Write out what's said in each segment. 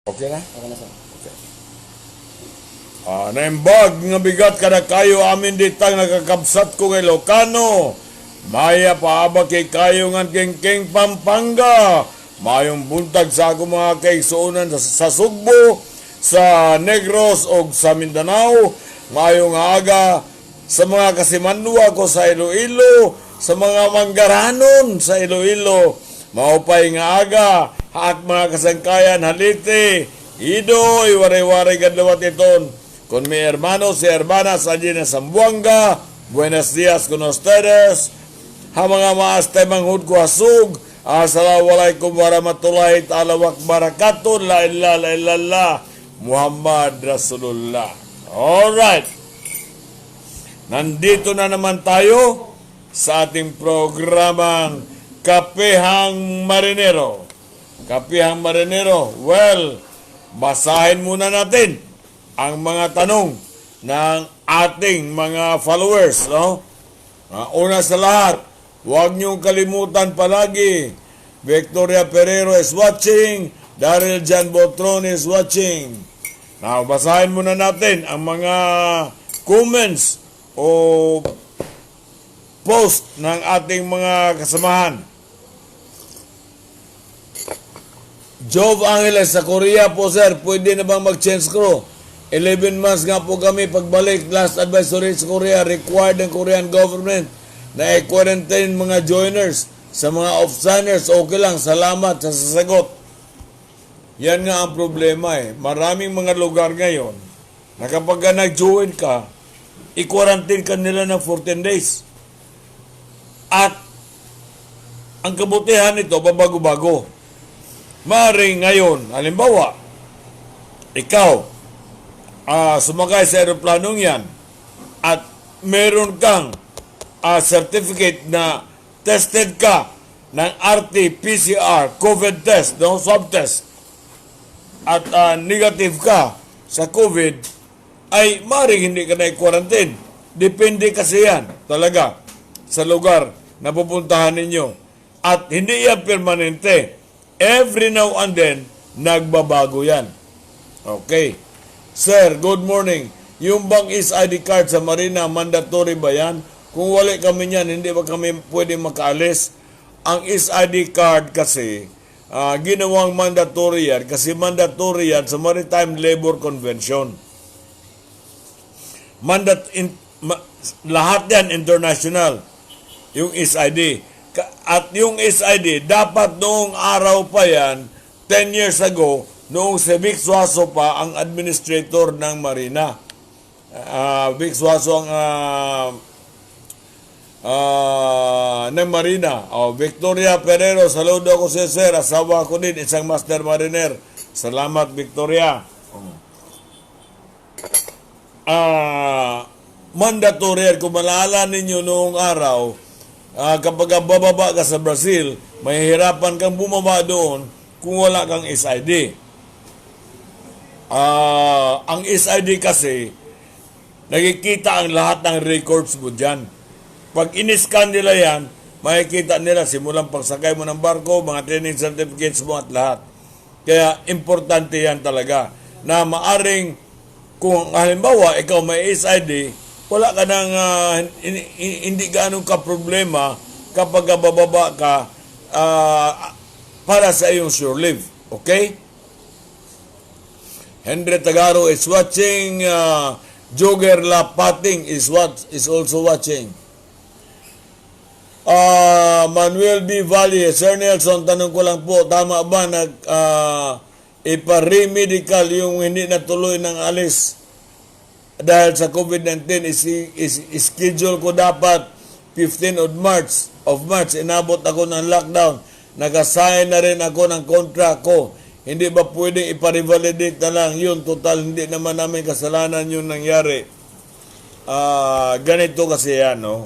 Okay na? Okay na, sir. Okay. Naimbag nga bigat kada kayo amin ditang nakakabsat ko ng Ilocano. Maya paaba kay kayo nga king Pampanga. Mayong buntag sa ako mga kaigsuunan sa Sugbo, sa Negros o sa Mindanao. Mayong aga sa mga kasimanwa ko sa Iloilo, sa mga manggaranon sa Iloilo. Maupay nga aga, haak mga kasangkayan, halite, idoy, waray-waray gadlawat iton. Con mi hermanos y hermanas allí en Zamboanga, buenos días con ustedes. Ha mga maastay manghud ko asug, assalamualaikum warahmatullahi ta'ala wa barakatuh, la ilaha illallah, Muhammad Rasulullah. Alright. Nandito na naman tayo sa ating programang Kapihang Marinero. Kapihang Marinero. Well, basahin muna natin ang mga tanong ng ating mga followers, no? Una sa lahat, huwag niyong kalimutan palagi, Victoria Perero is watching, Daryl Jan Botron is watching. Now, basahin muna natin ang mga comments o post ng ating mga kasamahan. Jove Angeles sa Korea po, sir, pwede na bang mag-change crew? 11 months nga po kami pagbalik. Last advisory sa Korea, required ng Korean government na i-quarantine mga joiners. Sa mga off-signers, okay lang. Salamat sa sasagot. Yan nga ang problema eh. Maraming mga lugar ngayon na kapag nag-join ka, i-quarantine ka nila ng 14 days. At ang kabutihan nito, babago-bago. Maring ngayon, halimbawa, ikaw, sumakay sa aeroplanong yan at meron kang certificate na tested ka ng RT-PCR COVID test, no? Swab test, at negative ka sa COVID, ay maring hindi ka na i-quarantine. Depende kasi yan talaga sa lugar na pupuntahan ninyo. At hindi yan permanente. Every now and then, nagbabago yan. Okay. Sir, good morning. Yung bang is ID card sa Marina, mandatory ba yan? Kung wala kami yan, hindi ba kami pwede makaalis? Ang is ID card kasi, ginawang mandatory yan kasi mandatory yan sa Maritime Labor Convention. Lahat yan international, yung is ID. At yung SID, dapat noong araw pa yan, 10 years ago, noong si Vic Suaso pa ang administrator ng Marina. Vic Suaso ang ng Marina. Victoria Perero, saludo ako sa sir. Asawa ko din, isang master mariner. Salamat, Victoria. Mandatory, kung malala ninyo noong araw, kapag bababa ka sa Brazil, mahihirapan kang bumaba doon kung wala kang SID. Ang SID kasi, nakikita ang lahat ng records mo dyan. Pag in-scan nila yan, makikita nila simulang pagsakay mo ng barko, mga training certificates mo at lahat. Kaya, importante yan talaga. Na maaring, kung halimbawa, ikaw may SID, wala ka nang, hindi ganun ka problema kapag bababa ka para sa iyong sure leave. Okay? Henry Tagaro is watching. Jogger Lapating is also watching. Manuel B. Valle, Sir Nelson, tanong ko lang po, tama ba ipa-remedical yung hindi natuloy ng alis dahil sa COVID-19? Schedule ko dapat 15 of March, inabot ako ng lockdown. Nag-assign na rin ako ng contract ko. Hindi ba pwedeng ipa-revalidate na lang yun? Total, hindi naman namin kasalanan yung nangyari. Ganito kasi yan, no?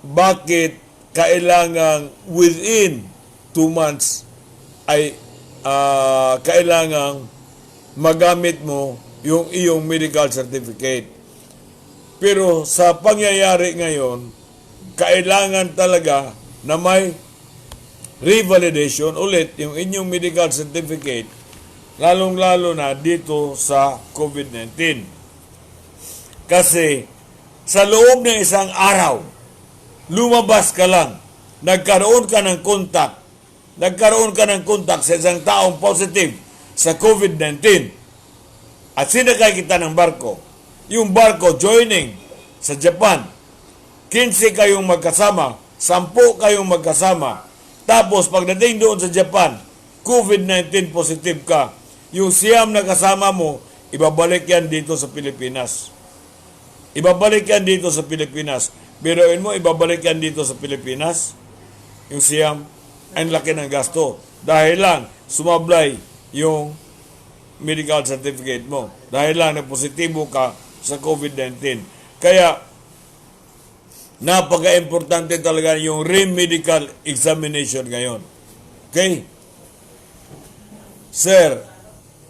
Bakit kailangan within 2 months ay kailangan magamit mo yung iyong medical certificate? Pero sa pangyayari ngayon, kailangan talaga na may revalidation ulit yung inyong medical certificate lalong-lalo na dito sa COVID-19. Kasi sa loob ng isang araw, lumabas ka lang, nagkaroon ka ng kontak sa isang taong positive sa COVID-19 at sinakay kita ng barko. Yung barko joining sa Japan, 15 kayong magkasama, 10 kayong magkasama. Tapos pagdating doon sa Japan, COVID-19 positive ka. Yung siyam na kasama mo, ibabalik yan dito sa Pilipinas. Biruin mo, ibabalik yan dito sa Pilipinas. Yung siyam, ang laki ng gasto. Dahil lang, sumablay yung medical certificate mo. Dahil lang na positibo ka sa COVID-19. Kaya, napaka-importante talaga yung re-medical examination ngayon. Okay? Sir,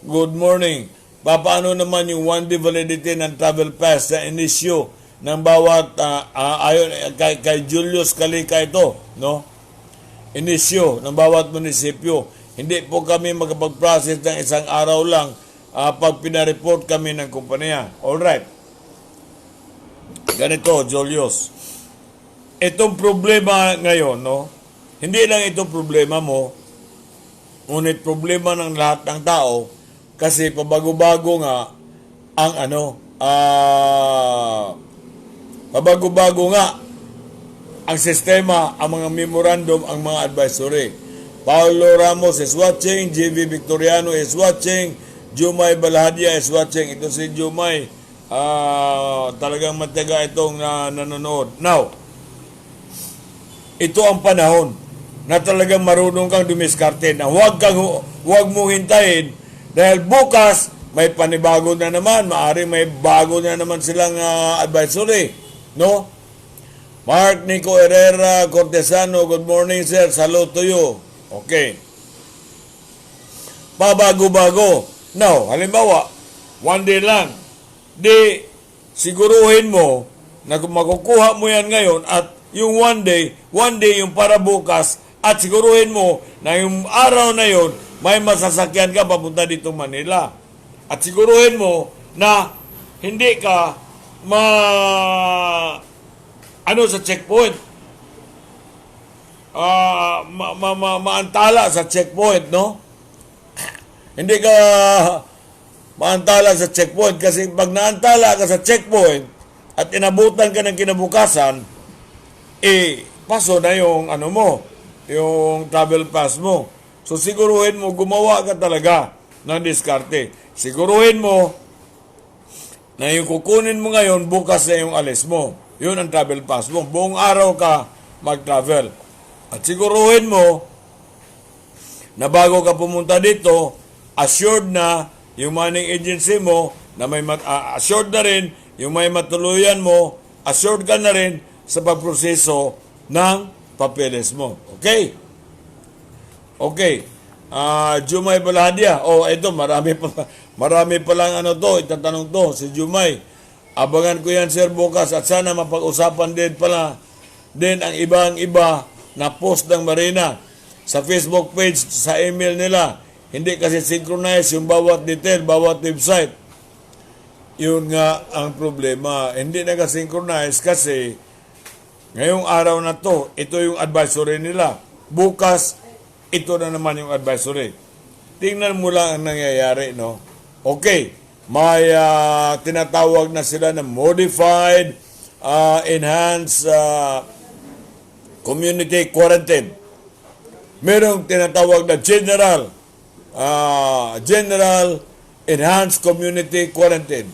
good morning. Paano naman yung one-day validity ng travel pass sa inisyo ng bawat, ayon kay Julius Calika ito, no? Inisyo ng bawat munisipyo. Hindi po kami magpag-process ng isang araw lang pag pinareport kami ng kumpanya. Alright. Ganito, Julius. Itong problema ngayon, no? Hindi lang itong problema mo, ngunit problema ng lahat ng tao kasi pabago-bago nga ang pabago-bago nga ang sistema, ang mga memorandum, ang mga advisory. Paulo Ramos is watching, JV Victoriano is watching, Jumay Balahadia is watching. Ito si Jumay, talagang mataga itong nanonood. Now, ito ang panahon na talagang marunong kang dumiskarte na huwag mo hintayin dahil bukas may panibago na naman, maaari may bago na naman silang advisory, no? Mark Nico Herrera Cortesano, good morning sir, salute to you. Okay. Pabago-bago. Now, halimbawa, one day lang, di siguruhin mo na kung makukuha mo yan ngayon at yung one day yung para bukas at siguruhin mo na yung araw na yon may masasakyan ka papunta dito Manila. At siguruhin mo na hindi ka sa checkpoint. Maantala sa checkpoint, no? Hindi ka maantala sa checkpoint kasi pag naantala ka sa checkpoint at inabutan ka ng kinabukasan, paso na yung yung travel pass mo. So siguruhin mo, gumawa ka talaga ng diskarte. Siguruhin mo na yung kukunin mo ngayon, bukas na yung alis mo. Yun ang travel pass mo. Buong araw ka mag-travel. At siguruhin mo na bago ka pumunta dito, assured na yung manning agency mo, na may assured na rin yung may matuluyan mo, assured ka na rin sa pagproseso ng papeles mo. Okay? Okay. Jumay Balahadia. Ito, marami pa lang itatanong to. Si Jumay. Abangan ko yan, sir, bukas. At sana mapag-usapan din ang iba na post ng Marina sa Facebook page, sa email nila. Hindi kasi synchronize yung bawat detail, bawat website. Yun nga ang problema. Hindi nag-synchronize kasi ngayong araw na to, ito yung advisory nila. Bukas, ito na naman yung advisory. Tingnan mo lang ang nangyayari, no? Okay, may tinatawag na sila na modified, enhanced community quarantine. Merong tinatawag na general enhanced community quarantine.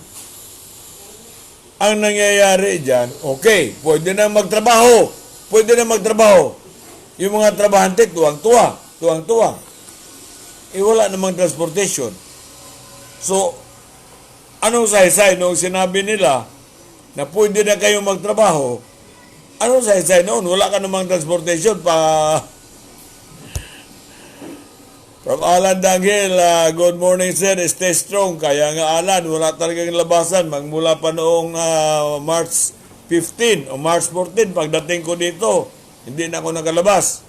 Ang nangyayari dyan, okay, pwede na magtrabaho. Yung mga trabahante, tuwang-tuwa. Wala namang transportation. So, anong saysay nung sinabi nila na pwede na kayo magtrabaho? Anong saysay noon? Wala ka namang transportation From Alan Danghil, good morning sir, stay strong. Kaya nga Alan, wala talagang labasan. Magmula pa noong March 15 o March 14, pagdating ko dito, hindi na ako nakalabas.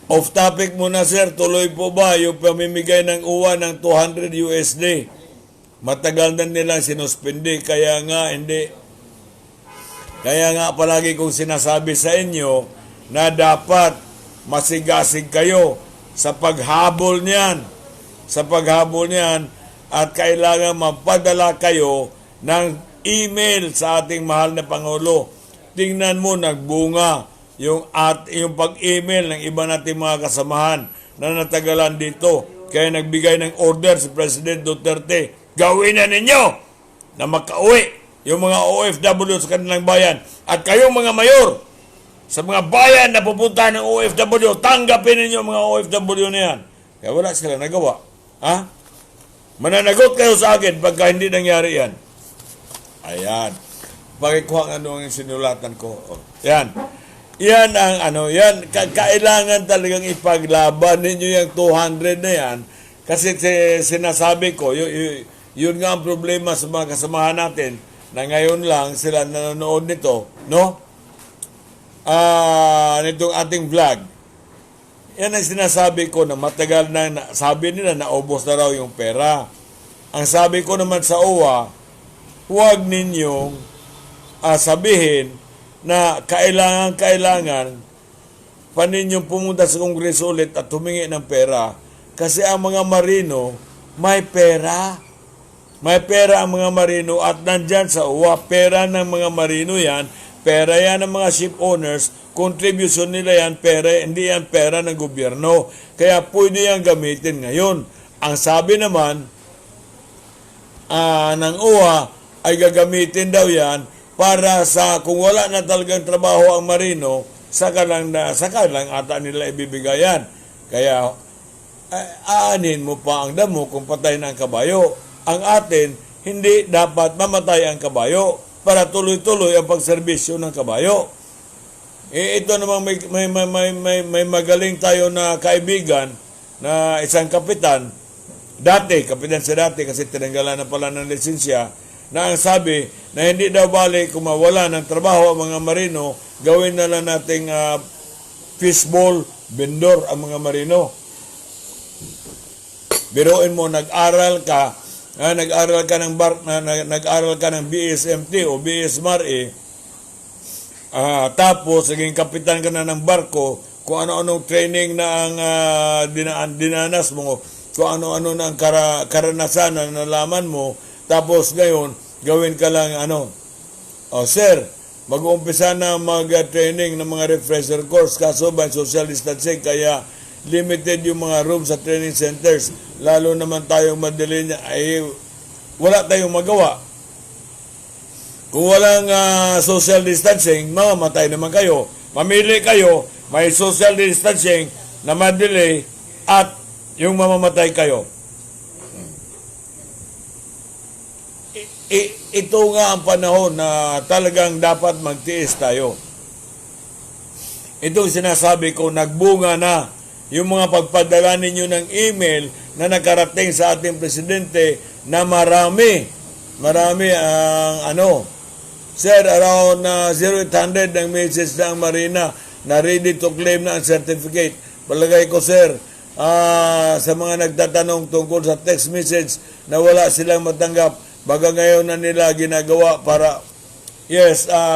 Off topic muna sir, tuloy po ba yung pamimigay ng uwa ng 200 USD? Matagal na nilang sinuspindi, kaya nga hindi. Kaya nga palagi kong sinasabi sa inyo na dapat masigasig kayo sa paghabol niyan. Sa paghabol niyan at kailangan mapadala kayo ng email sa ating mahal na Pangulo. Tingnan mo, nagbunga yung pag-email ng iba nating mga kasamahan na natagalan dito. Kaya nagbigay ng order si President Duterte, gawin na ninyo na makauwi yung mga OFW sa kanilang bayan. At kayong mga mayor sa mga bayan na pupunta ng OFW, tanggapin ninyo mga OFW na yan. Kaya wala sila nagawa. Ha? Mananagot kayo sa akin pagka hindi nangyari yan. Ayan. Pakikuha ang sinulatan ko. Yan. Yan ang kailangan talagang ipaglaban ninyo yung 200 na yan. Kasi sinasabi ko, yun nga ang problema sa mga kasamahan natin na ngayon lang sila nanonood nito, no? Nitong ating vlog. Yan ang sinasabi ko na matagal na, sabi nila naubos na raw yung pera. Ang sabi ko naman sa OWA, huwag ninyong sabihin na kailangan pa ninyong pumunta sa Kongreso ulit at humingi ng pera kasi ang mga marino may pera. May pera ang mga marino at nandyan sa OWA, pera ng mga marino yan, pera yan ng mga ship owners, contribution nila yan, pera, hindi yan pera ng gobyerno. Kaya pwede yan gamitin ngayon. Ang sabi naman ng OWA ay gagamitin daw yan para sa kung wala na talagang trabaho ang marino, saka lang ata nila ibibigayan. Kaya aanin mo pa ang damo kung patay na ang kabayo. Ang atin, hindi dapat mamatay ang kabayo para tuloy-tuloy ang pagserbisyo ng kabayo. Ito namang may magaling tayo na kaibigan na isang kapitan, kapitan siya dati kasi tinanggalan na pala ng lisensya, na ang sabi na hindi daw balik kung mawala ng trabaho ang mga marino, gawin na lang nating fishbowl vendor ang mga marino. Biruin mo, nag-aral ka ng BSMT o BSMRE, tapos naging kapitan ka na ng barko, kung ano-anong training na ang dinanas mo, kung ano-ano na ang karanasan na nalaman mo, tapos ngayon, gawin ka lang sir, mag-uumpisa na mag-training ng mga refresher course, kaso ba social distancing, kaya limited yung mga rooms sa training centers, lalo naman tayong madali niya, ay wala tayong magawa. Kung walang social distancing, mamamatay naman kayo. Mamili kayo, may social distancing na madali at yung mamamatay kayo. Ito nga ang panahon na talagang dapat magtiis tayo. Itong sinasabi ko, nagbunga na yung mga pagpadala ninyo ng email na nakarating sa ating presidente na marami ang Sir, around 0800 ng message na ang Marina na ready to claim na ang certificate. Palagay ko, sir, sa mga nagtatanong tungkol sa text message na wala silang matanggap, baga ngayon na nila ginagawa para,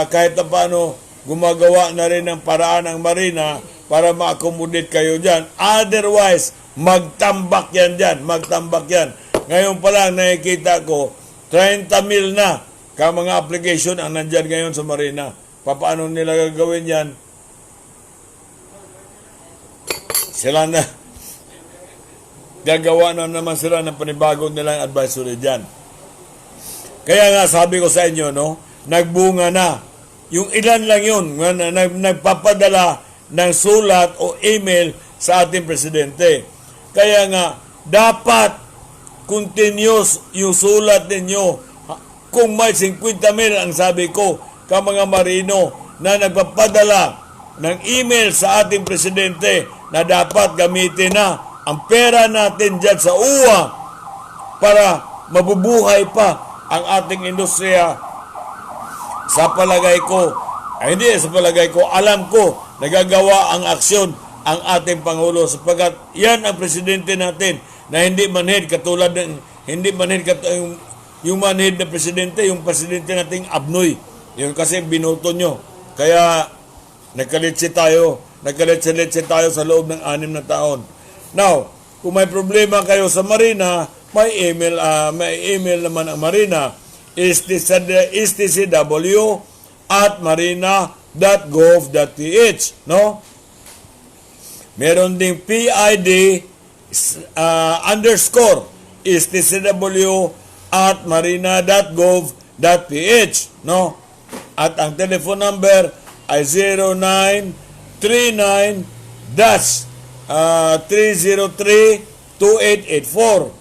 kahit na paano, gumagawa na rin ng paraan ang Marina para ma-accommodate kayo dyan. Otherwise, magtambak yan dyan. Magtambak yan. Ngayon pa lang nakikita ko, 30 mil na mga application ang nandyan ngayon sa Marina. Paano nila gagawin yan? Sila na. Gagawa na naman sila ng panibagong nilang advisory dyan. Kaya nga sabi ko sa inyo, nagbunga na. Yung ilan lang yun, nagpapadala ng sulat o email sa ating presidente. Kaya nga, dapat continuous yung sulat ninyo. Kung may 50 mil, ang sabi ko, mga marino na nagpapadala ng email sa ating presidente na dapat gamitin na ang pera natin dyan sa UWA para mabubuhay pa ang ating industriya. Sa palagay ko, alam ko, nagagawa ang aksyon ang ating Pangulo sapagkat yan ang presidente natin na hindi manhid katulad ng hindi manhid yung manhid na presidente, yung presidente nating Abnoy. Yun kasi binoto nyo. Kaya nagkalitsi tayo sa loob ng 6 na taon. Now, kung may problema kayo sa Marina, may email naman ang Marina, stcw@marina.gov.ph, no? Meron ding PID _ stcw@marina.gov.ph, no? At ang telephone number ay 0939-303-2884.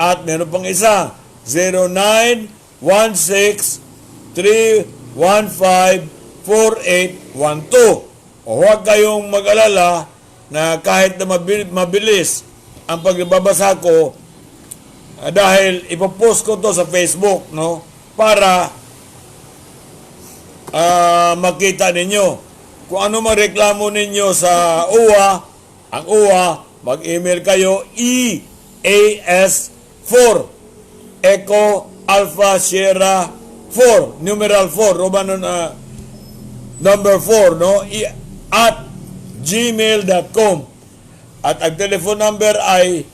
At meron pang isa, 0916-315-4812. O huwag kayong mag-alala na kahit na mabilis ang pagbabasa ko, dahil ipopost ko to sa Facebook, no? Para makita ninyo. Kung ano man reklamo ninyo sa UWA, ang UWA, mag-email kayo EAS4, Echo Alpha Sierra 4, numeral 4, Roman number 4, no? At gmail.com. At ang telephone number ay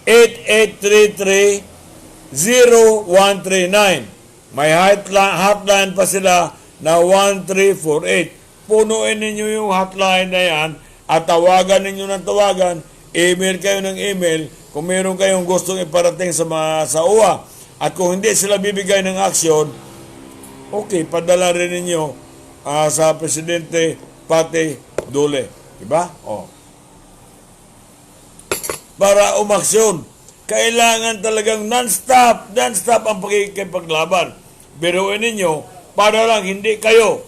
8833-0139. May hotline pa sila na 1348. Punuin ninyo yung hotline na yan at tawagan ninyo ng tawagan, email kayo ng email kung meron kayong gustong iparating sa UWA. At kung hindi sila bibigay ng aksyon, okay, padala rin ninyo sa Presidente Pati Dule. Diba? Para umaksyon. Kailangan talagang non-stop ang pagkikipaglaban. Biruin ninyo, para lang hindi kayo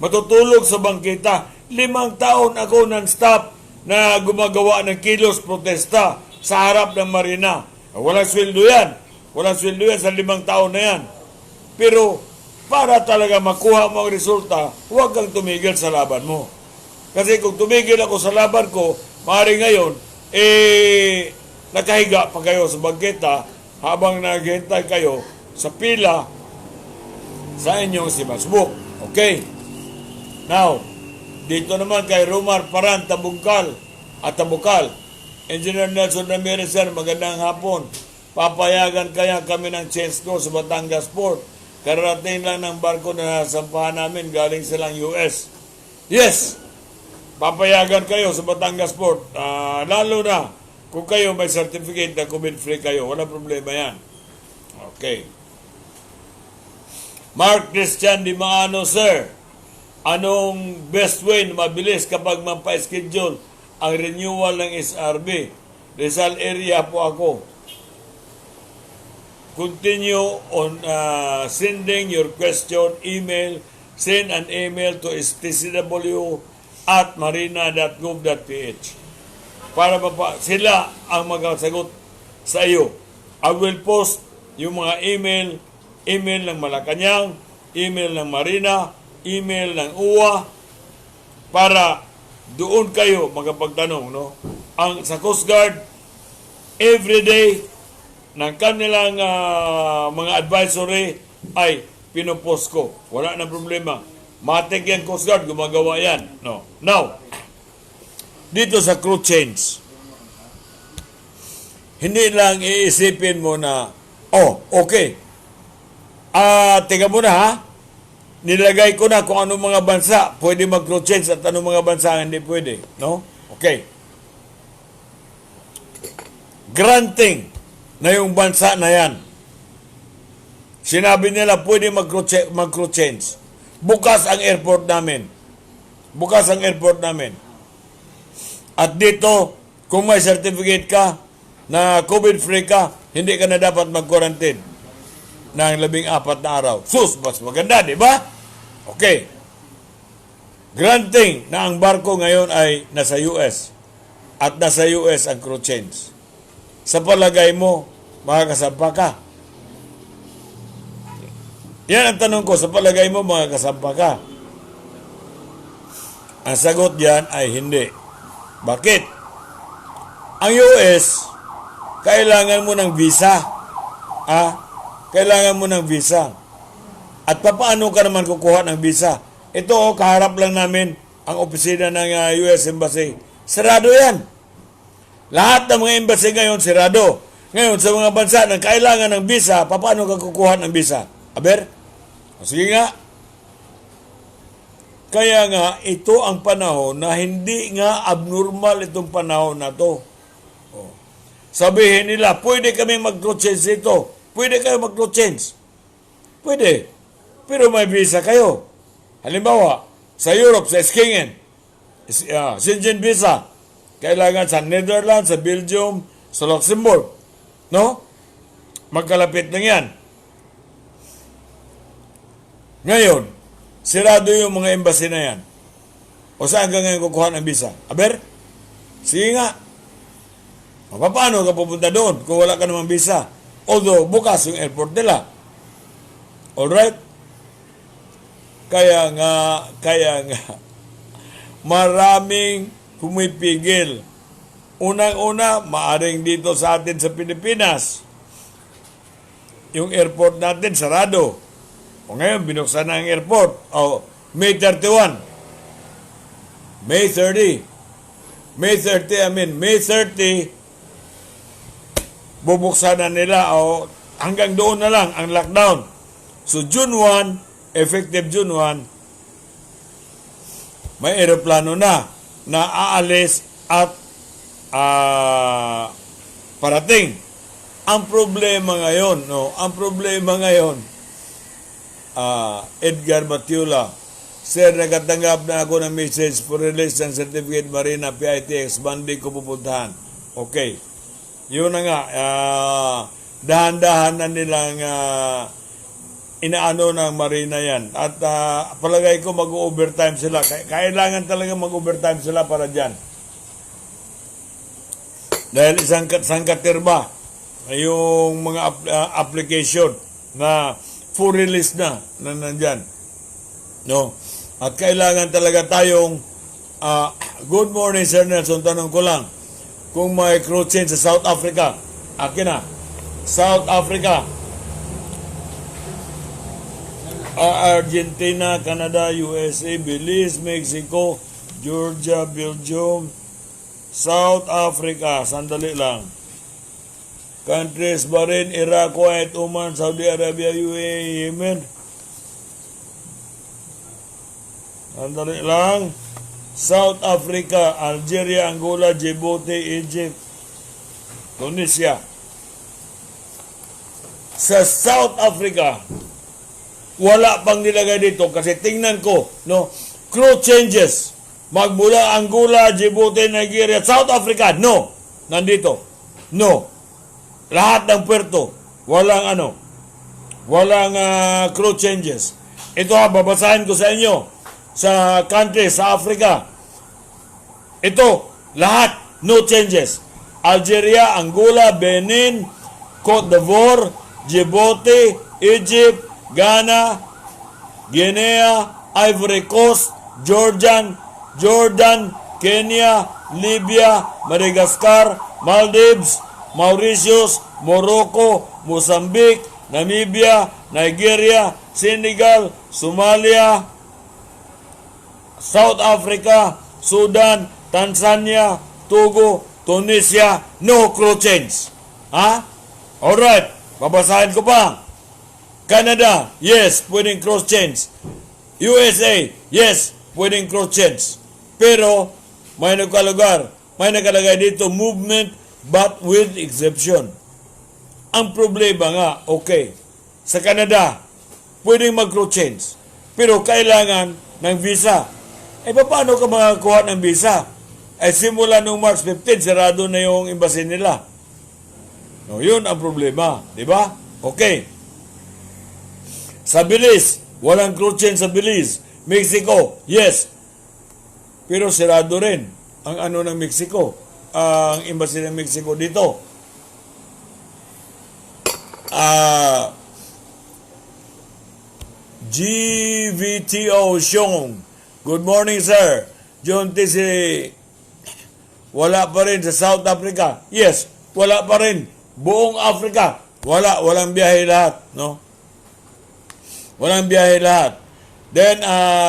matutulog sa bangkita. 5 taon ako non-stop na gumagawa ng kilos protesta sa harap ng Marina. Walang sweldo yan. Walang sweldo yan sa 5 taon na yan. Pero para talaga makuha mo ang resulta, huwag kang tumigil sa laban mo. Kasi kung tumigil ako sa laban ko, maaari ngayon, nakahiga pa kayo sa bangketa habang naghihintay kayo sa pila sa inyong simasbuk. Okay? Now, dito naman kay Romar Paran, Tabukal. Engineer Nelson Ramirez, sir, magandang hapon. Papayagan kaya kami ng chance ko sa Batangas Port. Kararating lang ng barko na nasampahan namin galing silang US. Yes! Papayagan kayo sa Batangas Port. Lalo na kung kayo may certificate na COVID-free kayo. Wala problema yan. Okay. Mark Christian Di Maano, sir. Anong best way na mabilis kapag mapa-schedule ang renewal ng SRB? Rizal area po ako. Continue on sending your question, email. Send an email to stcw@marina.gov.ph para sila ang magsagot sa iyo. I will post yung mga email ng Malacanang, email ng Marina, email ng UWA, para doon kayo magpagtanong, no? Ang sa Coast Guard, everyday ng kanilang mga advisory ay pinopost ko. Wala na problema. Matik yan, Coast Guard, gumagawa yan. No. Now, dito sa crew change, hindi lang iisipin mo na, okay, teka muna ha, nilagay ko na kung anong mga bansa pwede mag-crew change at anong mga bansa hindi pwede. No? Okay. Granting na yung bansa na yan, sinabi nila pwede mag-crew change. Bukas ang airport namin. At dito, kung may certificate ka na COVID-free ka, hindi ka na dapat mag-quarantine ng 14 na araw. Sus, mas maganda, di ba? Okay. Granting na ang barko ngayon ay nasa US at nasa US ang crew change. Sa palagay mo, makakasampa ka? Yan ang tanong ko, sa palagay mo, makakasampa ka? Ang sagot diyan ay hindi. Bakit? Ang US, kailangan mo ng visa. Kailangan mo ng visa. At paano ka naman kukuha ng visa? Ito, kaharap lang namin ang opisina ng US Embassy. Sarado yan. Lahat ng mga embassy ngayon, sarado. Ngayon, sa mga bansa na kailangan ng visa, paano ka kukuha ng visa? Aber? Sige nga. Kaya nga, ito ang panahon na hindi nga abnormal itong panahon na to. Sabihin nila, pwede kami mag-change dito. Pwede kayo mag-change. Pwede. Pero may visa kayo. Halimbawa, sa Europe, sa Schengen, Schengen visa. Kailangan sa Netherlands, sa Belgium, sa Luxembourg. No? Magkalapit lang yan. Ngayon, sirado yung mga embassy na yan. O saan ka ngayon kukuha ng visa? Aber? Sige nga. Paano ka pupunta doon kung wala ka namang visa? Although, bukas yung airport nila. Alright? Kaya nga, maraming pumipigil. Unang-una, maaring dito sa atin sa Pilipinas, yung airport natin sarado. O ngayon, binuksan na ang airport. May 31. May 30. May 30, bubuksan na nila hanggang doon na lang ang lockdown. So June 1, effective June 1, may eroplano na aalis at parating. Ang problema ngayon, Edgar Batula, Sir, nagatanggap na ako ng message for release ng certificate Marina PITX. Monday ko pupuntahan. Okay. Yun na nga, dahan-dahan na nilang inaano ng Marina yan. At palagay ko mag-overtime sila. Kailangan talaga mag-overtime sila para dyan. Dahil isang katerba yung mga application na full release na nandyan. No? At kailangan talaga tayong good morning, Sir Nelson. Tanong ko lang, kung may crew change sa South Africa, akin na, South Africa, Argentina, Canada, USA, Belize, Mexico, Georgia, Belgium, South Africa, sandali lang. Countries, Bahrain, Iraq, Kuwait, Oman, Saudi Arabia, UAE, Yemen. Sandali lang. South Africa, Algeria, Angola, Djibouti, Egypt, Tunisia. Sa South Africa, wala pang nilagay dito kasi tingnan ko, no, crew changes. Magmula Angola, Djibouti, Nigeria, South Africa, no. Nandito. No. Lahat ng puerto, walang crew changes. Ito babasahin ko sa inyo. Sa country, sa Africa, ito, lahat, no changes. Algeria, Angola, Benin, Cote d'Ivoire, Djibouti, Egypt, Ghana, Guinea, Ivory Coast, Jordan, Kenya, Libya, Madagascar, Maldives, Mauritius, Morocco, Mozambique, Namibia, Nigeria, Senegal, Somalia, South Africa, Sudan, Tanzania, Togo, Tunisia, no crew change. Alright, babasahin ko pa. Canada, yes, pwedeng cross change. USA, yes, pwedeng cross change. Pero, may nakalagay dito, movement but with exception. Ang problema nga, okay, sa Canada, pwedeng mag-cross change. Pero kailangan ng visa. Paano ka makakuha ng visa? Simula nung March 15, sarado na yung embassy nila. No, yun ang problema. Di ba? Okay. Sa Belize, walang crew change sa Belize. Mexico, yes. Pero sarado rin ang ng Mexico. Ang embassy ng Mexico dito. GVTO Xiong. Good morning, sir. John T. si wala pa rin sa South Africa. Yes, wala pa rin. Buong Africa, walang biyahe lahat, no? Walang biyahe lahat. Then,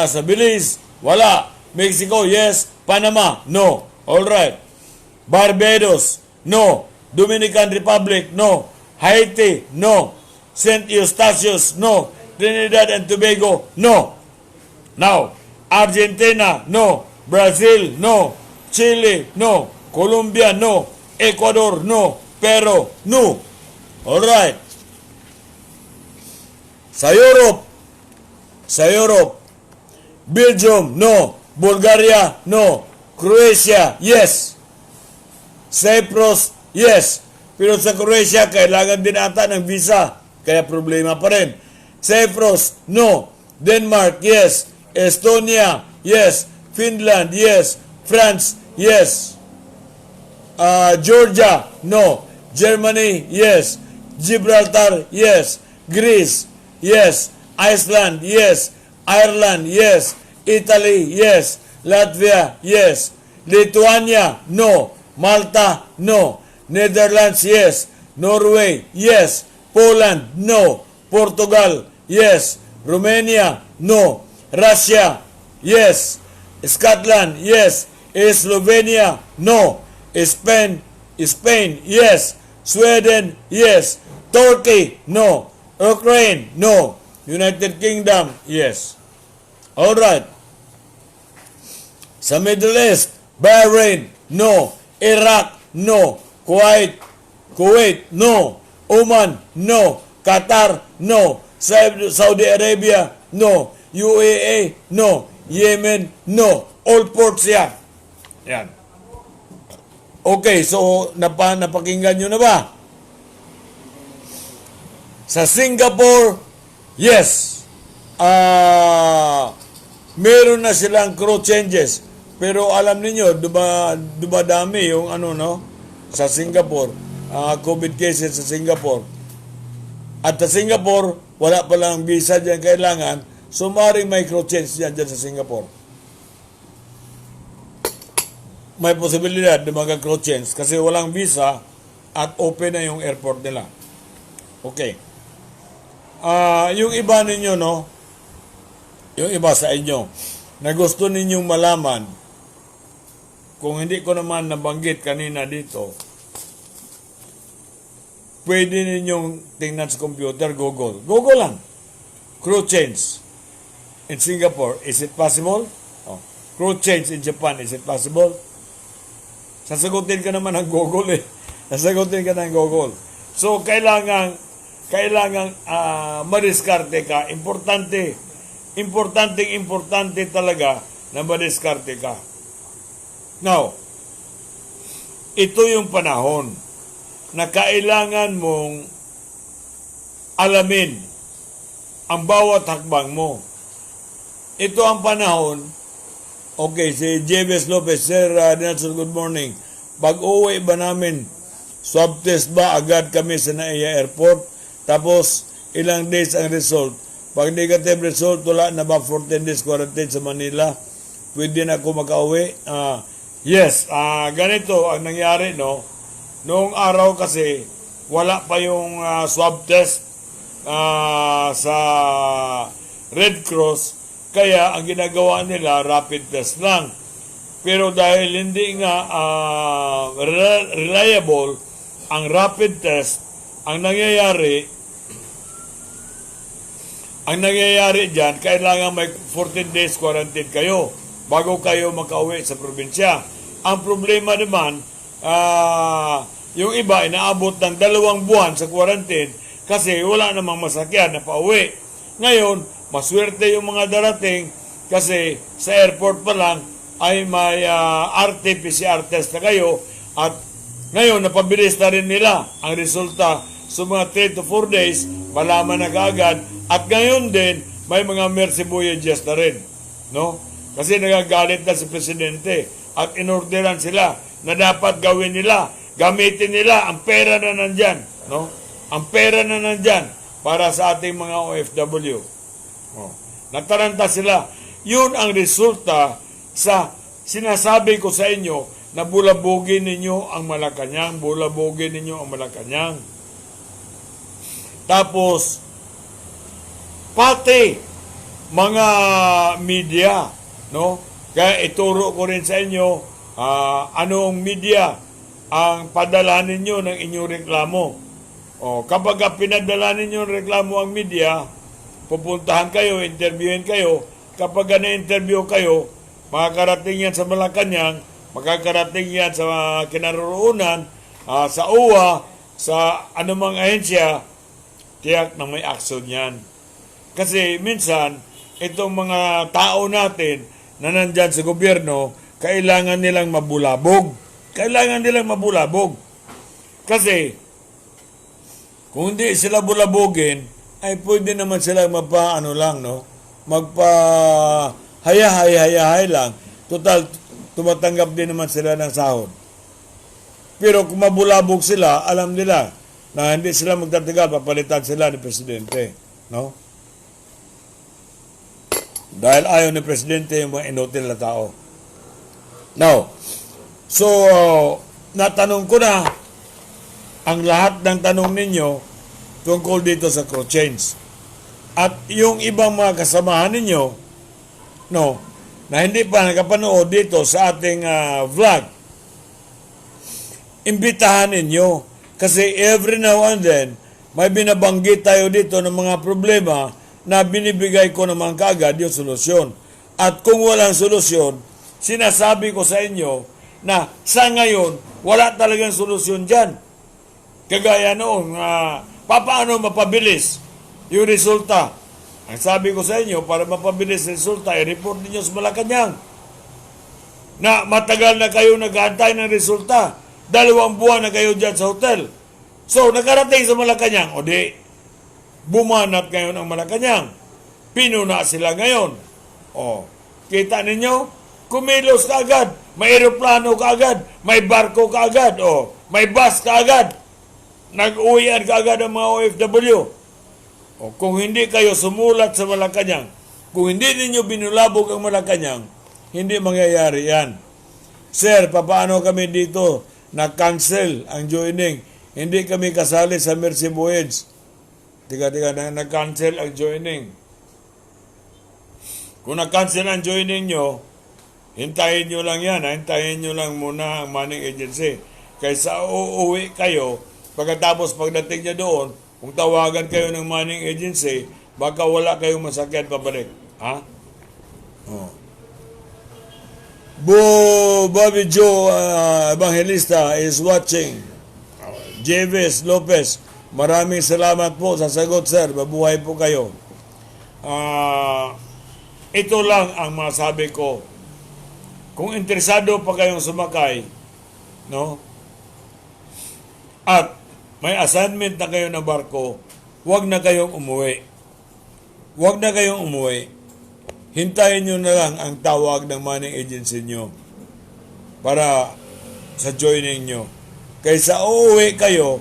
sa Belize, wala. Mexico, yes. Panama, no. All right. Barbados, no. Dominican Republic, no. Haiti, no. St. Eustatius, no. Trinidad and Tobago, no. Now, Argentina, no. Brazil, no. Chile, no. Colombia, no. Ecuador, no. Peru, no. All right. Sa Europe, Belgium, no. Bulgaria, no. Croatia, yes. Cyprus, yes. Pero sa Croatia, kailangan din ata ng visa. Kaya problema pa rin. Cyprus, no. Denmark, yes. Estonia, yes. Finland, yes. France, yes. Georgia, no. Germany, yes. Gibraltar, yes. Greece, yes. Iceland, yes. Ireland, yes. Italy, yes. Latvia, yes. Lithuania, no. Malta, no. Netherlands, yes. Norway, yes. Poland, no. Portugal, yes. Romania, no. Russia, yes. Scotland, yes. Slovenia, no. Spain, yes. Sweden, yes. Turkey, no. Ukraine, no. United Kingdom, yes. All right. Sa Middle East, Bahrain, no. Iraq, no. Kuwait, no. Oman, no. Qatar, no. Saudi Arabia, no. UAE, no. Yemen, no. All ports yan. Yan. Okay, so napakinggan nyo na ba? Sa Singapore, yes. Meron na silang crew changes. Pero alam niyo, dumadami yung sa Singapore, COVID cases sa Singapore. At sa Singapore, wala pa lang visa dyan kailangan, so maaaring may crew change dyan sa Singapore. May posibilidad na mag-crew change kasi walang visa at open na yung airport nila. Okay. Yung iba ninyo, yung iba sa inyo, na gusto ninyong malaman, kung hindi ko naman nabanggit kanina dito, pwede ninyong tingnan sa computer, Google. Google lang. Crew change in Singapore, is it possible? Crew change in Japan, is it possible? Sasagutin ka naman ng Google eh. Sasagutin ka ng Google. So, kailangan madiskarte ka. Importante talaga na madiskarte ka. Now, ito yung panahon na kailangan mong alamin ang bawat hakbang mo. Ito ang panahon. Okay, si Jebes Lopez, Sir Nelson, good morning. Pag-uwi ba namin, swab test ba agad kami sa NAIA Airport? Tapos, ilang days ang result? Pag negative result, wala na ba 14 days quarantine sa Manila? Pwede na ako makauwi? Yes, ganito ang nangyari, no? Noong araw kasi, wala pa yung swab test sa Red Cross, kaya ang ginagawa nila, rapid test lang. Pero dahil hindi nga reliable ang rapid test, ang nangyayari dyan, kailangan may 14 days quarantine kayo bago kayo makauwi sa probinsya. Ang problema naman, yung iba inaabot ng 2 buwan sa quarantine kasi wala namang masakyan na pauwi. Ngayon, maswerte yung mga darating kasi sa airport pa lang ay may RT-PCR test na kayo at ngayon napabilis na rin nila ang resulta. So mga 3 to 4 days, malaman na kaagad. At ngayon din, may mga mercy voyages na rin. No? Kasi nagagalit na si Presidente at inorderan sila na dapat gawin nila, gamitin nila ang pera na nandyan. No? Ang pera na nandyan para sa ating mga OFW. Nataranta sila. Yun ang resulta sa sinasabi ko sa inyo na bulabugin ninyo ang Malacanang, bulabugin ninyo ang Malacanang. Tapos, pati mga media, no? Kaya ituro ko rin sa inyo anong media ang padala ninyo ng inyong reklamo. Kapag pinadala ninyo ng reklamo ang media, pupuntahan kayo, interviewin kayo. Kapag na-interview kayo, makakarating yan sa Malacanang, makakarating yan sa kinaroroonan, sa UWA, sa anumang ahensya, tiyak na may action yan. Kasi minsan, itong mga tao natin na nandyan sa gobyerno, kailangan nilang mabulabog. Kailangan nilang mabulabog. Kasi, kung hindi sila bulabogin, ay pwede naman sila hayay lang. Total, tumatanggap din naman sila ng sahod. Pero kung mabulabog sila, alam nila na hindi sila magtatagal, papalitan sila ni Presidente. No? Dahil ayaw ni Presidente yung mga inutil na tao. Now, so, natanong ko na ang lahat ng tanong ninyo tungkol dito sa crew change. At yung ibang mga kasamahan ninyo, no, na hindi pa nakapanood dito sa ating vlog, imbitahan ninyo. Kasi every now and then, may binabanggit tayo dito ng mga problema na binibigay ko naman kaagad yung solusyon. At kung walang solusyon, sinasabi ko sa inyo na sa ngayon, wala talagang solusyon dyan. Kagaya noong, paano mapabilis yung resulta? Ang sabi ko sa inyo, para mapabilis yung resulta, i-report niyo sa Malacanang na matagal na kayo nag-aantay ng resulta. 2 buwan na kayo dyan sa hotel. So, nakarating sa Malacanang, o di, bumanat ngayon ang Malacanang. Pinuna sila ngayon. O, kita ninyo? Kumilos ka agad. May aeroplano ka agad. May barko ka agad. O, may bus ka agad. Nag-uwian ka agad ang mga OFW. O, kung hindi kayo sumulat sa Malacanang, kung hindi ninyo binulabog ang Malacanang, hindi mangyayari yan. Sir, paano kami dito? Na-cancel ang joining. Hindi kami kasali sa Mercy Voyage. Tiga, nag-cancel ang joining. Kung nag-cancel ang joining nyo, hintayin nyo lang yan. Hintayin nyo lang muna ang manning agency. Kaysa uuwi kayo, pagkatapos pagdating nyo doon, kung tawagan kayo ng manning agency, baka wala kayong masakyan pabalik. Ha? Oh. Bobby Joe Evangelista is watching. Jeves Lopez, maraming salamat po sa sagot, sir. Mabuhay po kayo. Ito lang ang masabi ko. Kung interesado pa kayong sumakay, no? At may assignment na kayo ng barko, huwag na kayong umuwi. Huwag na kayong umuwi. Hintayin nyo na lang ang tawag ng manning agency nyo para sa joining nyo. Kaysa uuwi kayo,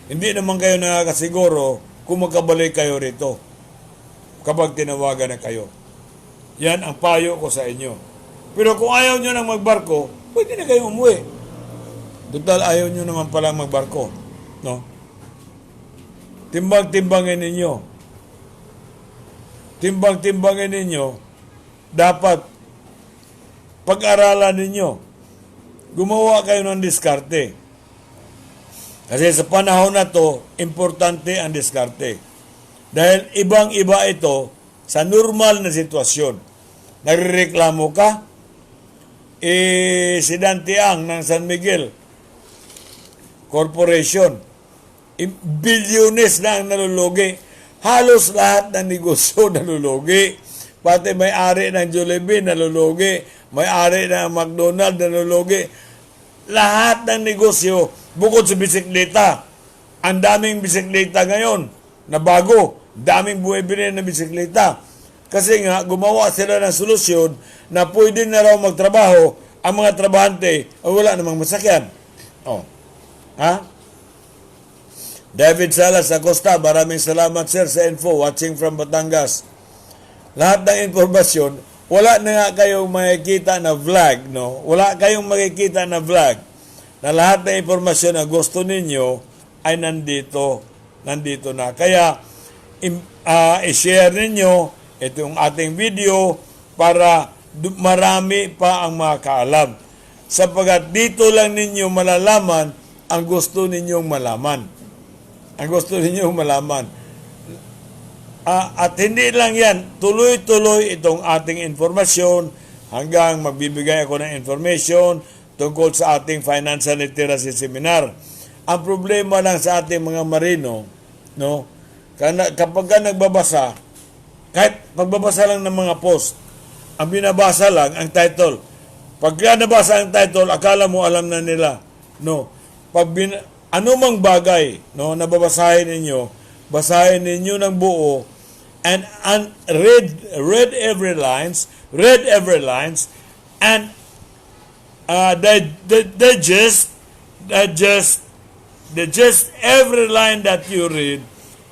hindi naman kayo nakakasiguro kung magkabalik kayo rito kapag tinawagan na kayo. Yan ang payo ko sa inyo. Pero kung ayaw nyo nang magbarko, pwede na kayo umuwi. Total, ayaw nyo naman palang magbarko. No? Timbang-timbangin ninyo. Timbang-timbangin ninyo. Dapat pag-aralan ninyo. Gumawa kayo ng diskarte. Kasi sa panahon na to, importante ang diskarte. Dahil ibang-iba ito sa normal na sitwasyon. Nagreklamo ka, si Dantiang ng San Miguel Corporation, bilyones na ang nalulugi. Halos lahat ng negosyo nalulugi. Pati may-ari ng Jollibee nalulugi, may-ari ng McDonald's nalulugi. Lahat ng negosyo, bukod sa bisikleta, ang daming bisikleta ngayon na bago, daming buwibili na bisikleta. Kasi nga, gumawa sila ng solusyon na pwede na raw magtrabaho ang mga trabahante ay wala namang masakyan. Oh. Ha? David Salas Acosta, maraming salamat sir sa info, watching from Batangas. Lahat ng informasyon, wala na nga kayong makikita na vlog, no? Wala kayong makikita na vlog na lahat ng impormasyon na gusto ninyo ay nandito na. Kaya, i-share ninyo itong ating video para marami pa ang makakaalam. Sapagat dito lang ninyo malalaman ang gusto ninyong malaman. Ang gusto ninyong malaman. At hindi lang yan, tuloy-tuloy itong ating informasyon hanggang magbibigay ako ng information tungkol sa ating financial literacy seminar. Ang problema lang sa ating mga marino, no, kapag ka nagbabasa, kahit pagbabasa lang ng mga post, ang binabasa lang ang title. Pagka nabasa ang title, akala mo alam na nila. No. Anumang bagay, no, nababasahin ninyo, basahin ninyo ng buo and read every lines and digest every line that you read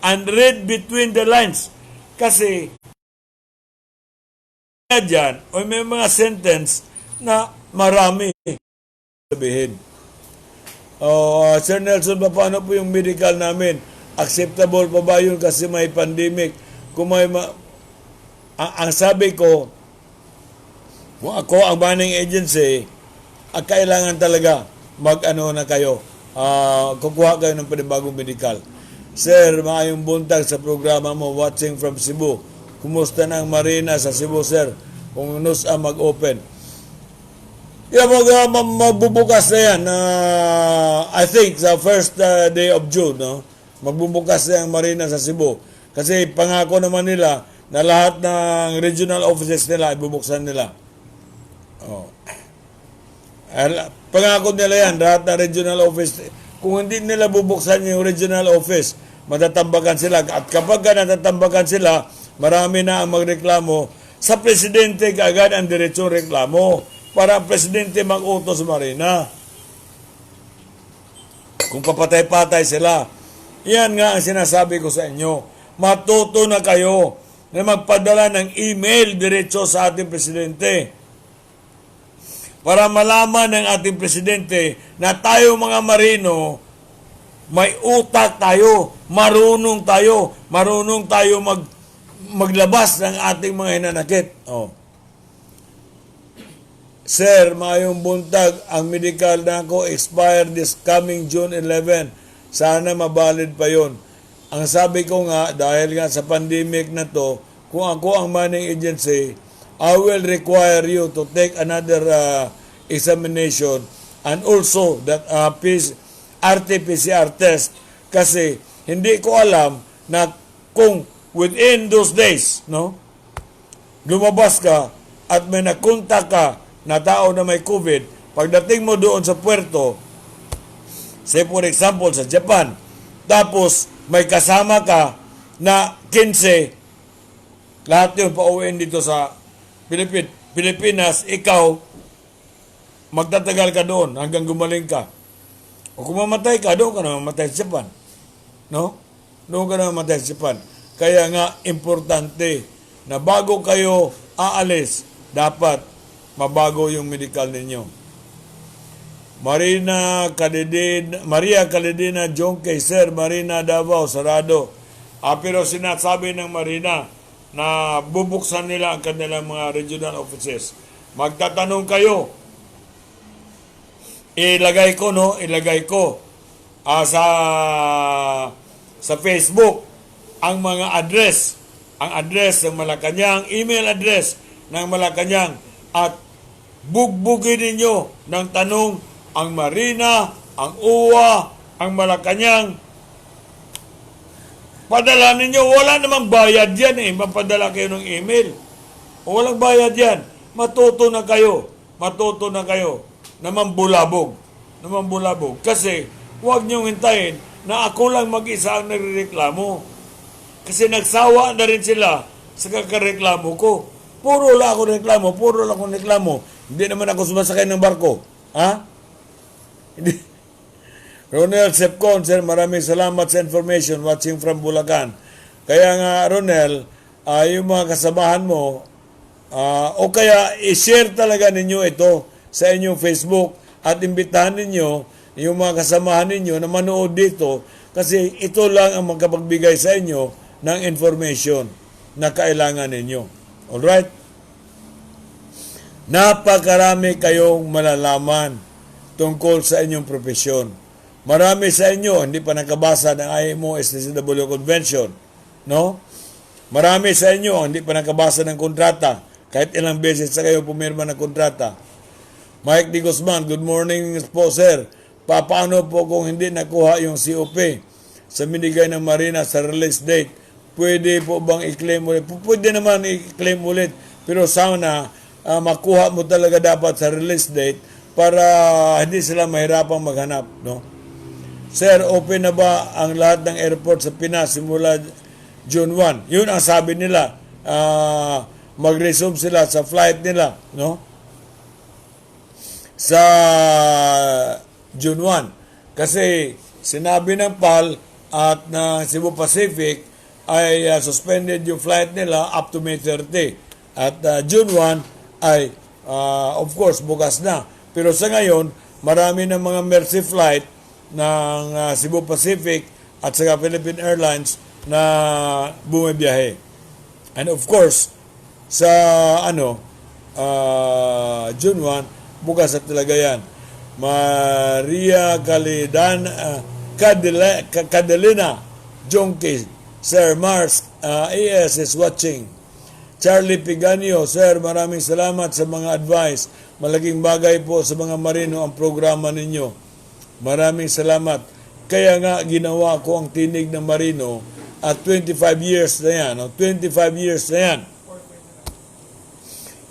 and read between the lines. Kasi dyan, o may mga sentence na marami sabihin. Sir Nelson, paano po yung medical namin? Acceptable pa ba yun kasi may pandemic? Kung may ang sabi ko, kung ako ang banning agency, kailangan talaga mag-ano na kayo, kukuha kayo ng panibagong medical. Sir, maayong buntag sa programa mo, watching from Cebu. Kumusta na ang marina sa Cebu, sir? Kung nusa mag-open. Magbubukas na yan. I think sa first day of June, no? Magbubukas na ang marina sa Cebu. Kasi pangako naman nila na lahat ng regional offices nila, ibubuksan nila. Pangako nila yan, lahat ng regional office. Kung hindi nila bubuksan yung regional office, matatambakan sila. At kapag natatambakan sila, marami na ang magreklamo. Sa presidente kaagad ang diretsong reklamo para ang presidente mag-utos sa marina. Kung papatay-patay sila. Yan nga ang sinasabi ko sa inyo. Matuto na kayo na magpadala ng email diretso sa ating presidente. Para malaman ng ating presidente na tayo mga marino, may utak tayo, marunong tayo maglabas ng ating mga hinanakit. Sir, maayong buntag, ang medical na ako expired this coming June 11. Sana mabalid pa yon. Ang sabi ko nga, dahil nga sa pandemic na to, kung ako ang manning agency, I will require you to take another examination and also that RT-PCR test kasi hindi ko alam na kung within those days, no, lumabas ka at may nakontak ka na tao na may COVID, pagdating mo doon sa puerto, say for example sa Japan, tapos may kasama ka na 15, lahat yun pauwiin dito sa Pilipinas, ikaw, magtatagal ka doon hanggang gumaling ka. O kung mamatay ka, doon ka na mamatay sa Japan. No? Doon ka na mamatay sa Japan. Kaya nga, importante na bago kayo aalis, dapat mabago yung medical ninyo. Maria Calidina Jonque, Sir, Marina Davao, sarado. Pero sinasabi ng Marina na bubuksan nila ang kanilang mga regional offices. Magtatanong kayo. Ilagay ko sa Facebook ang mga address ng Malacanang, email address ng Malacanang, at bugbugin ninyo ng tanong ang Marina, ang UWA, ang Malacanang. Padala ninyo, wala namang bayad yan mapadala kayo ng email. Walang bayad yan. Matuto na kayo na mambulabog. Kasi huwag niyong hintayin na ako lang mag-isa ang nagreklamo. Kasi nagsawa na rin sila sa kakareklamo ko. Puro lang ako reklamo. Hindi naman ako sumasakay ng barko. Ha? Hindi. Ronel Sepcon, sir, maraming salamat sa information watching from Bulacan. Kaya nga, Ronel, yung mga kasamahan mo, O kaya i-share talaga ninyo ito sa inyong Facebook at imbitahan ninyo yung mga kasamahan ninyo na manood dito kasi ito lang ang magkapagbigay sa inyo ng information na kailangan ninyo. Alright? Napakarami kayong malalaman tungkol sa inyong profesyon. Marami sa inyo hindi pa nakabasa ng IMO STCW Convention, no? Marami sa inyo hindi pa nakabasa ng kontrata, kahit ilang beses sa kayo pumirma ng kontrata. Mike D. Guzman, good morning po sir. Paano po kung hindi nakuha yung COP sa minigay ng Marina sa release date? Pwede po bang i-claim ulit? Pwede naman i-claim ulit, pero sana makuha mo talaga dapat sa release date para hindi sila mahirapang maghanap, no? Sir, open na ba ang lahat ng airport sa Pinas simula June 1? Yun ang sabi nila. Mag-resume sila sa flight nila, no? Sa June 1. Kasi sinabi ng PAL at ng Cebu Pacific ay suspended yung flight nila up to May 30. At June 1 ay of course bukas na. Pero sa ngayon, marami ng mga Mercy flight ng Cebu Pacific at saka Philippine Airlines na bumibiyahe. And of course, sa June 1, bukas at talaga yan. Maria Cadelina Jonke, Sir Mars AS is watching. Charlie Piganio, Sir, maraming salamat sa mga advice. Malaking bagay po sa mga marino ang programa ninyo. Maraming salamat. Kaya nga ginawa ko ang tinig ng marino at 25 years na yan. 25 years na yan.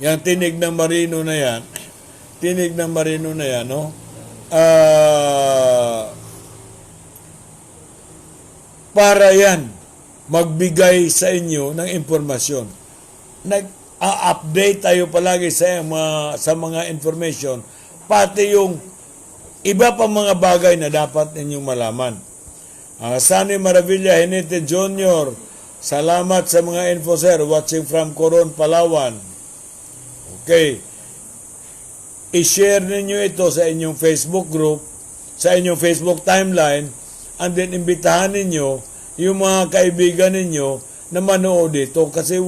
Yung tinig ng marino na yan. Tinig ng marino na yan, no? Para yan magbigay sa inyo ng impormasyon. Nag-update tayo palagi sa mga information, pati yung iba pa mga bagay na dapat ninyong malaman. Sunny Maravilla Hinete Jr., salamat sa mga info sir, watching from Coron, Palawan. Okay. I-share ninyo ito sa inyong Facebook group, sa inyong Facebook timeline, and then imbitahan ninyo yung mga kaibigan ninyo na manood dito kasi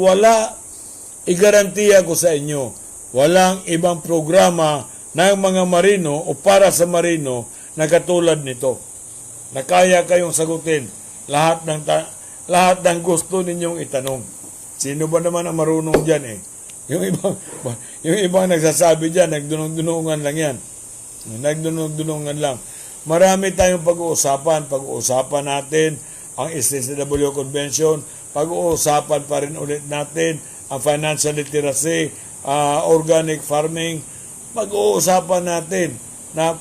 igarantiya ko sa inyo, walang ibang programa ng mga marino o para sa marino na katulad nito. Na kaya kayong sagutin lahat ng gusto ninyong itanong. Sino ba naman ang marunong diyan eh? Yung ibang nagsasabi diyan, nagdunong-dunungan lang yan. Nagdunong-dunungan lang. Marami tayong pag-uusapan natin ang STCW Convention, pag-uusapan pa rin ulit natin ang financial literacy, organic farming, pag-uusapan natin na